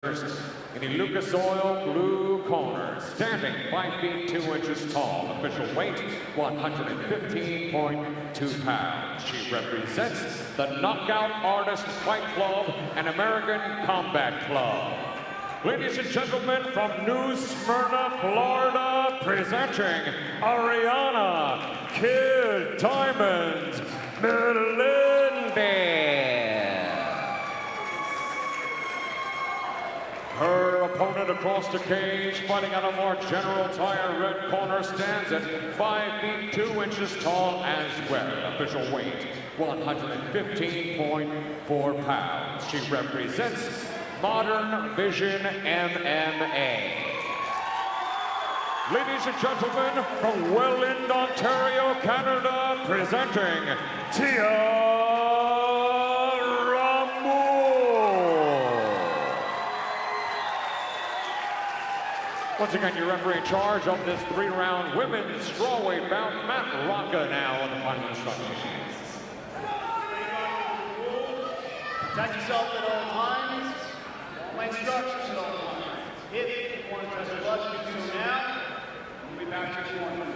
First, in the Lucas Oil blue corner, standing 5 feet 2 inches tall, official weight 115.2 pounds. She represents the Knockout Artist Fight Club and American Combat Club. Ladies and gentlemen, from New Smyrna, Florida, presenting Ariana Kid Diamond Melendez. Her opponent across the cage, fighting out a more general tire red corner, stands at 5 feet 2 inches tall as well. Official weight 115.4 pounds. She represents Modern Vision MMA. Ladies and gentlemen, from Welland, Ontario, Canada, presenting Tia Once again, your referee in charge of this 3-round women's strawweight bout, Matt Rocca, now on the final instructions. Protect yourself at all times. My instructions at all times. If you want to press your buttons, do so now. We'll be back to you in 1 minute.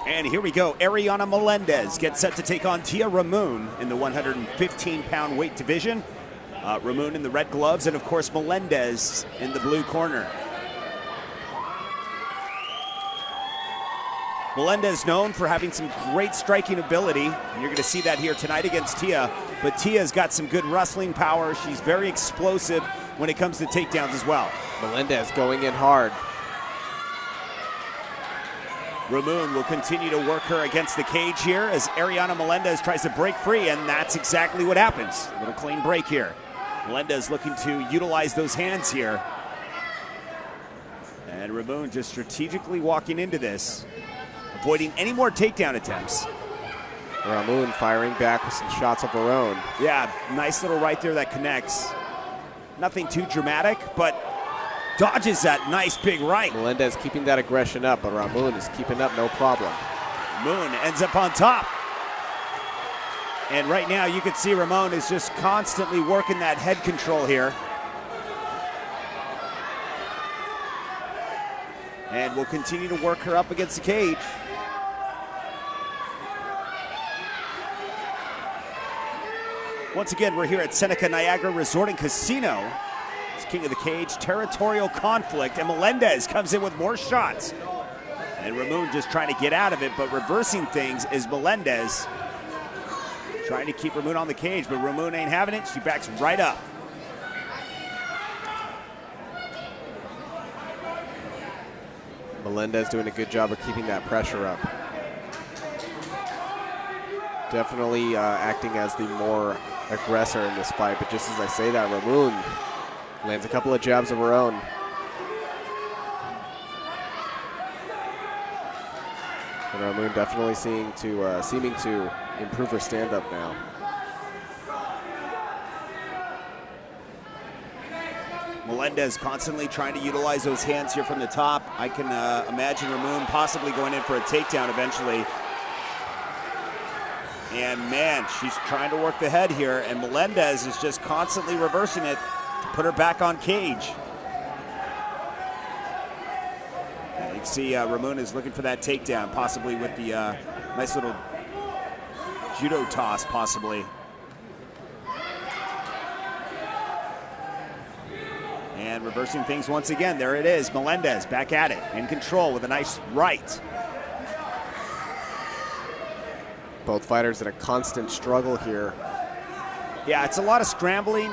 And here we go. Ariana Melendez gets set to take on Tia Ramoon in the 115-pound weight division. Ramoon in the red gloves, and of course Melendez in the blue corner. Melendez known for having some great striking ability, and you're going to see that here tonight against Tia. But Tia's got some good wrestling power. She's very explosive when it comes to takedowns as well. Melendez going in hard. Ramoon will continue to work her against the cage here as Ariana Melendez tries to break free, and that's exactly what happens. A little clean break here. Melendez looking to utilize those hands here. And Ramoon just strategically walking into this, avoiding any more takedown attempts. Ramoon firing back with some shots of her own. Yeah, nice little right there that connects. Nothing too dramatic, but dodges that nice big right. Melendez keeping that aggression up, but Ramoon is keeping up no problem. Moon ends up on top. And right now you can see Ramoon is just constantly working that head control here. And will continue to work her up against the cage. Once again, we're here at Seneca Niagara Resort and Casino. King of the Cage, territorial conflict, and Melendez comes in with more shots. And Ramoon just trying to get out of it, but reversing things is Melendez. Trying to keep Ramoon on the cage, but Ramoon ain't having it. She backs right up. Melendez doing a good job of keeping that pressure up. Definitely acting as the more aggressor in this fight, but just as I say that, Ramoon lands a couple of jabs of her own. And Ramoon definitely seeming to improve her stand-up now. Melendez constantly trying to utilize those hands here from the top. I can imagine Ramoon possibly going in for a takedown eventually. And man, she's trying to work the head here, and Melendez is just constantly reversing it to put her back on cage. You can see Ramoon is looking for that takedown, possibly with the nice little judo toss, possibly. And reversing things once again. There it is, Melendez back at it, in control with a nice right. Both fighters in a constant struggle here. Yeah, it's a lot of scrambling.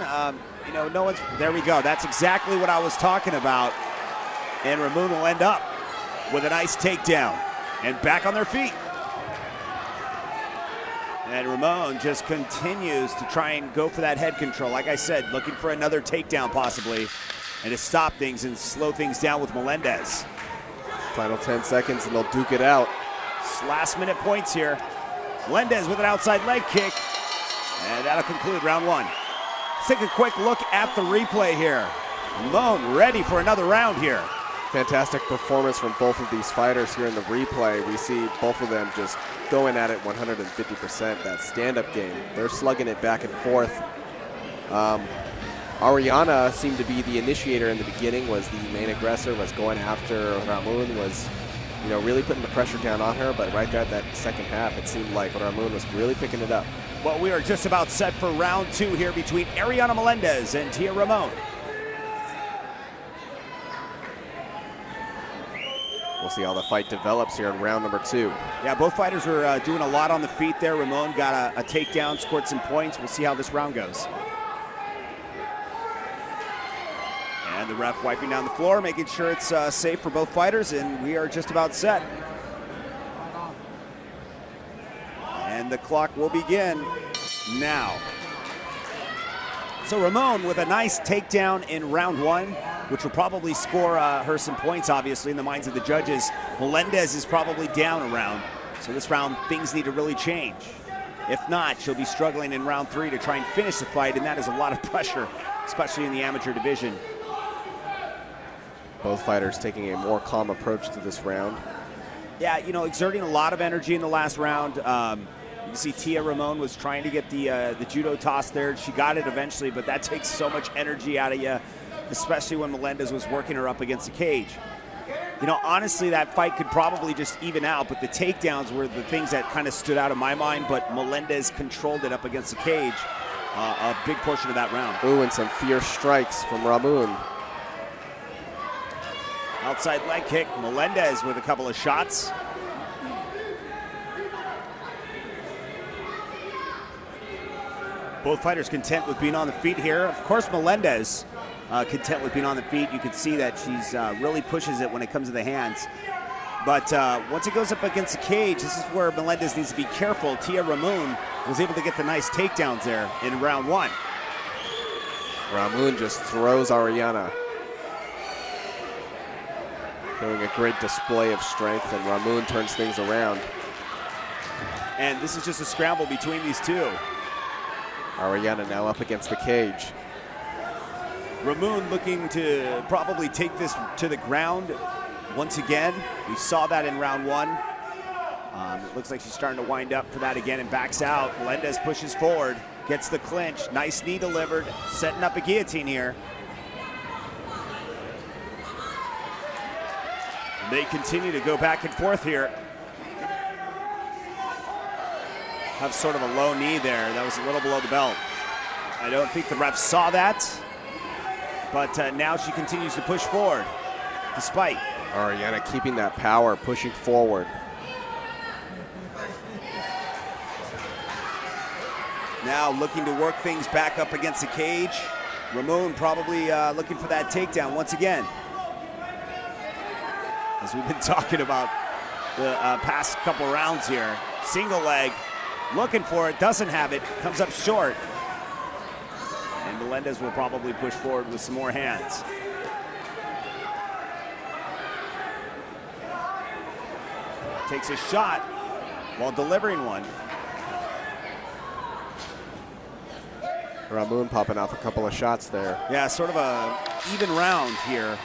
You know, no one's, there we go. That's exactly what I was talking about. And Ramoon will end up with a nice takedown and back on their feet. And Ramoon just continues to try and go for that head control. Like I said, looking for another takedown possibly, and to stop things and slow things down with Melendez. Final 10 seconds and they'll duke it out. Last minute points here. Melendez with an outside leg kick. And that'll conclude round one. Let's take a quick look at the replay here. Ramoon ready for another round here. Fantastic performance from both of these fighters here in the replay. We see both of them just going at it 150%. That stand-up game, they're slugging it back and forth. Ariana seemed to be the initiator in the beginning, was the main aggressor, was going after Ramun, was really putting the pressure down on her, but right there at that second half, it seemed like Ramun was really picking it up. Well, we are just about set for round 2 here between Ariana Melendez and Tia Ramon. We'll see how the fight develops here in round number 2. Yeah, both fighters were doing a lot on the feet there. Ramon got a takedown, scored some points. We'll see how this round goes. And the ref wiping down the floor, making sure it's safe for both fighters, and we are just about set. And the clock will begin now. So Ramon with a nice takedown in round 1, which will probably score her some points, obviously, in the minds of the judges. Melendez is probably down a round, so this round things need to really change. If not, she'll be struggling in round 3 to try and finish the fight, and that is a lot of pressure, especially in the amateur division. Both fighters taking a more calm approach to this round. Yeah, exerting a lot of energy in the last round. You can see Tia Ramon was trying to get the judo toss there. She got it eventually, but that takes so much energy out of you, especially when Melendez was working her up against the cage. Honestly, that fight could probably just even out, but the takedowns were the things that kind of stood out in my mind, but Melendez controlled it up against the cage a big portion of that round. Ooh, and some fierce strikes from Ramun. Outside leg kick, Melendez with a couple of shots. Both fighters content with being on the feet here. Of course, Melendez content with being on the feet. You can see that she's really pushes it when it comes to the hands. But once it goes up against the cage, this is where Melendez needs to be careful. Tia Ramon was able to get the nice takedowns there in round 1. Ramun just throws Ariana. Doing a great display of strength, and Ramun turns things around. And this is just a scramble between these two. Ariana now up against the cage. Ramun looking to probably take this to the ground once again. We saw that in round 1. It looks like she's starting to wind up for that again and backs out. Melendez pushes forward, gets the clinch. Nice knee delivered, setting up a guillotine here. They continue to go back and forth here. Have sort of a low knee there. That was a little below the belt. I don't think the ref saw that, but now she continues to push forward, despite. Ariana keeping that power, pushing forward. Now looking to work things back up against the cage. Ramon probably looking for that takedown once again. As we've been talking about the past couple rounds here. Single leg, looking for it, doesn't have it, comes up short. And Melendez will probably push forward with some more hands. Takes a shot while delivering one. Ramun popping off a couple of shots there. Yeah, sort of a even round here.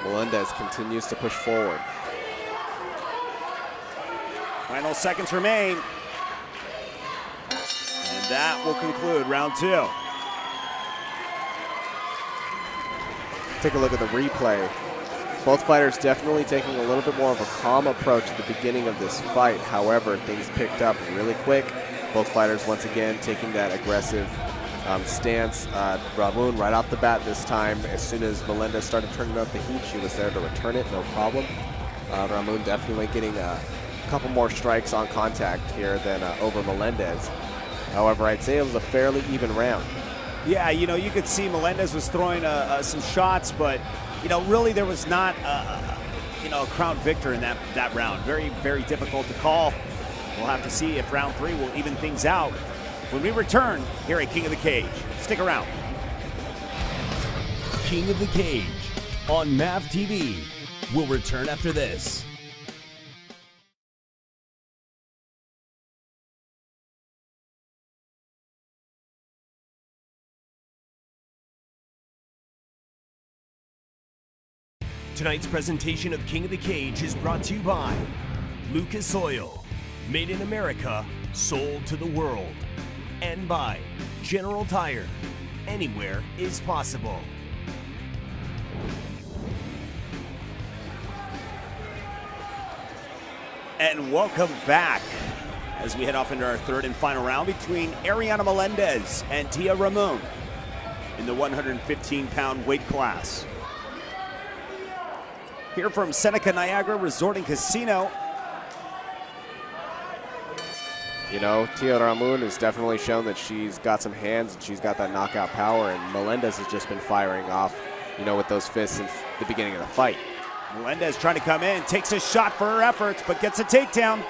Melendez continues to push forward. Final seconds remain. And that will conclude round 2. Take a look at the replay. Both fighters definitely taking a little bit more of a calm approach at the beginning of this fight. However, things picked up really quick. Both fighters once again taking that aggressive stance. Ramun right off the bat this time, as soon as Melendez started turning up the heat, she was there to return it, no problem. Ramun definitely getting a couple more strikes on contact here than over Melendez. However, I'd say it was a fairly even round. Yeah, you could see Melendez was throwing some shots, but really there was not a crown victor in that round. Very, very difficult to call. We'll have to see if round 3 will even things out when we return here at King of the Cage. Stick around. King of the Cage on MAV TV. We'll return after this. Tonight's presentation of King of the Cage is brought to you by Lucas Oil, made in America, sold to the world, and by General Tire. Anywhere is possible. And welcome back as we head off into our third and final round between Ariana Melendez and Tia Ramon in the 115-pound weight class. Here from Seneca Niagara Resort and Casino. You know, Tia Ramon has definitely shown that she's got some hands and she's got that knockout power, and Melendez has just been firing off, you know, with those fists since the beginning of the fight. Melendez trying to come in, takes a shot for her efforts, but gets a takedown.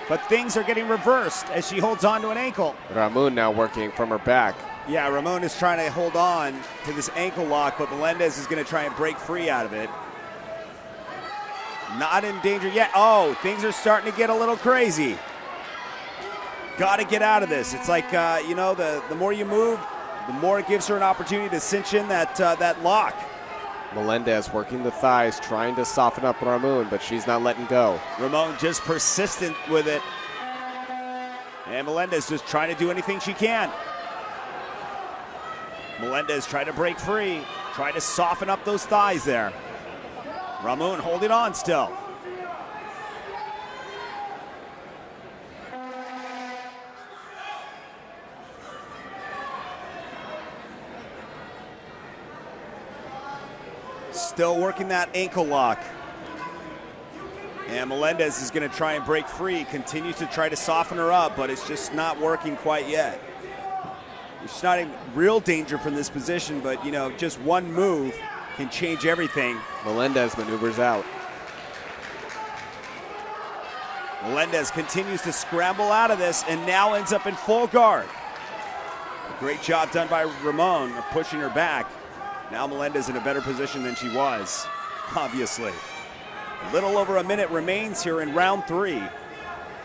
But things are getting reversed as she holds on to an ankle. Ramon now working from her back. Yeah, Ramon is trying to hold on to this ankle lock, but Melendez is going to try and break free out of it. Not in danger yet. Oh, things are starting to get a little crazy. Got to get out of this. It's like, you know, the more you move, the more it gives her an opportunity to cinch in that lock. Melendez working the thighs, trying to soften up Ramon, but she's not letting go. Ramon just persistent with it. And Melendez just trying to do anything she can. Melendez trying to break free, trying to soften up those thighs there. Ramon holding on still. Still working that ankle lock. And Melendez is going to try and break free, continues to try to soften her up, but it's just not working quite yet. She's not in real danger from this position, but, you know, just one move can change everything. Melendez maneuvers out. Melendez continues to scramble out of this and now ends up in full guard. Great job done by Ramon of pushing her back. Now Melendez in a better position than she was, obviously. A little over a minute remains here in round 3.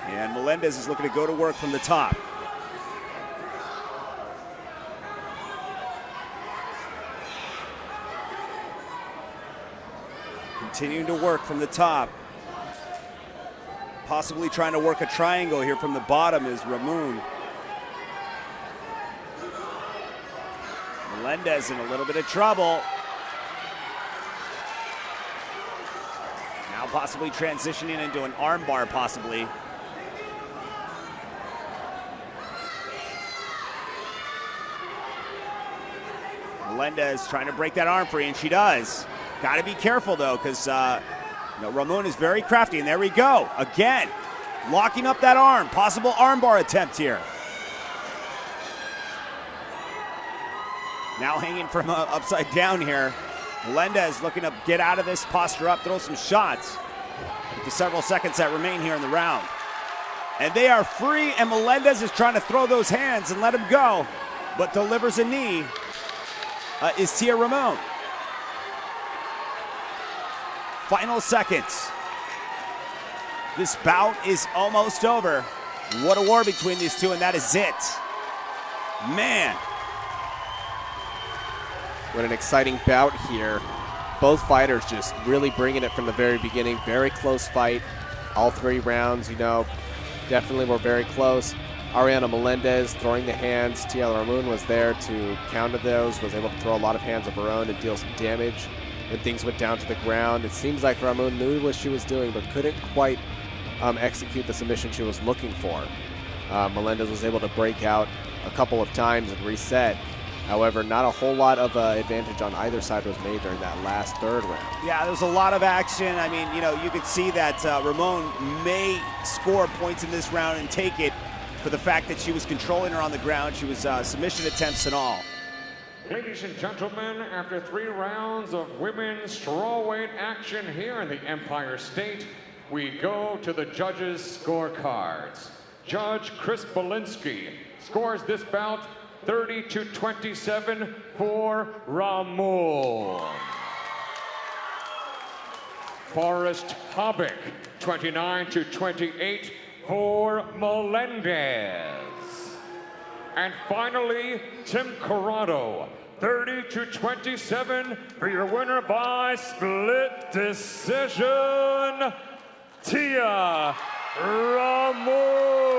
And Melendez is looking to go to work from the top. Continuing to work from the top. Possibly trying to work a triangle here from the bottom is Ramon. Melendez in a little bit of trouble. Now possibly transitioning into an armbar, possibly. Melendez trying to break that arm free, and she does. Got to be careful, though, because Ramon is very crafty. And there we go. Again, locking up that arm. Possible armbar attempt here. Now hanging from upside down here. Melendez looking to get out of this, posture up, throw some shots. With the several seconds that remain here in the round. And they are free, and Melendez is trying to throw those hands and let him go, but delivers a knee is Tia Ramon. Final seconds. This bout is almost over. What a war between these two, and that is it. Man. What an exciting bout here. Both fighters just really bringing it from the very beginning. Very close fight. All 3 rounds, you know, definitely were very close. Ariana Melendez throwing the hands. Tia Ramon was there to counter those, was able to throw a lot of hands of her own to deal some damage. When things went down to the ground, it seems like Ramon knew what she was doing, but couldn't quite execute the submission she was looking for. Melendez was able to break out a couple of times and reset. However, not a whole lot of advantage on either side was made during that last 3rd round. Yeah, there was a lot of action. I mean, you know, you could see that Ramon may score points in this round and take it for the fact that she was controlling her on the ground. She was submission attempts and all. Ladies and gentlemen, after 3 rounds of women's strawweight action here in the Empire State, we go to the judges' scorecards. Judge Chris Belinsky scores this bout 30-27 for Ramon. Forrest Hobick, 29-28 for Melendez. And finally, Tim Corrado, 30-27 for your winner by split decision, Tia Ramos.